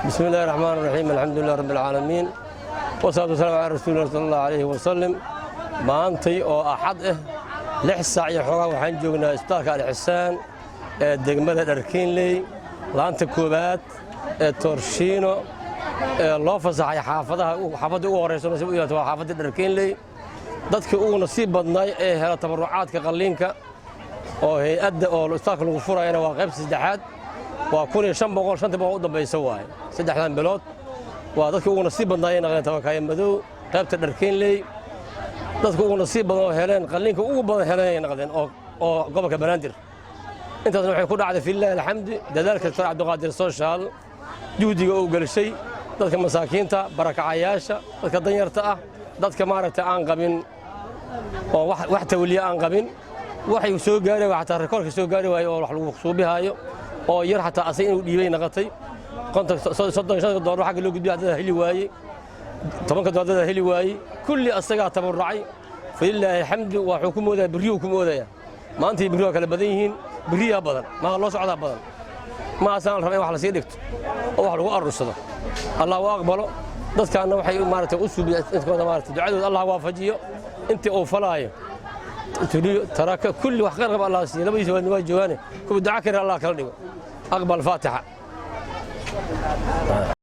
بسم الله الرحمن الرحيم الحمد لله رب العالمين والصلاة والسلام على رسول الله صلى الله عليه وسلم maantay oo axad ah 6 saac iyo xogaa waxaan joognaa isbitaalka Al-Xisaan ee degmada Dharkiinley laanta koobaad ee Torshiino ee loo fasaxay xaafadda ugu horeysa oo u yahay xaafadda Dharkiinley dadka ugu nasiib badnay ee hela tabarucaadka qalliinka oo hay'adda oo isbitaalka lagu furayna waa qayb saddexaad waa 1500 u dambaysa waay saddexdan bilood waa dadka ugu nasiib badnay ee naqeen tabakay madow qaybta Dharkiinley dadku ugu nasiib badan oo heleen qalliinka ugu badan heleen naqdeen oo gobolka Banaadir intaas waxay ku dhacday fiillaah alxamdi dadaalka Dr. Cabdiqaadir Social juhdiga uu galishay dadka masaakiinta barakacayaasha dadka danyarta ah dadka maaragtay aan qabin oo wax tawliya aan qabin waxay soo gaaray waxa rekoorka soo gaaray way oo wax lagu suubihayo oo yar xataa asay inuu dhiibay naqatay qonta $35 xaq loo gudbiyo hadda heli waayay $10 heli waayay kulli asaga tabarucay fiillaah alxamdi wa xukuumada bariyo kumoodaa maanta bariyo kala badan yihiin bariya badan ma loo socda badan ma asan rabay wax la sii dhigto oo wax lagu arursado Allah waa aqbalo dadkaana waxay maartay u suubiyay iskooda maartay ducadooda Allah waafajiyo inta uu falaayo taraka kulli wax qarab Allah si laba isoo waa joogan ku duca kare Allah kala dhigo aqbal Faatiha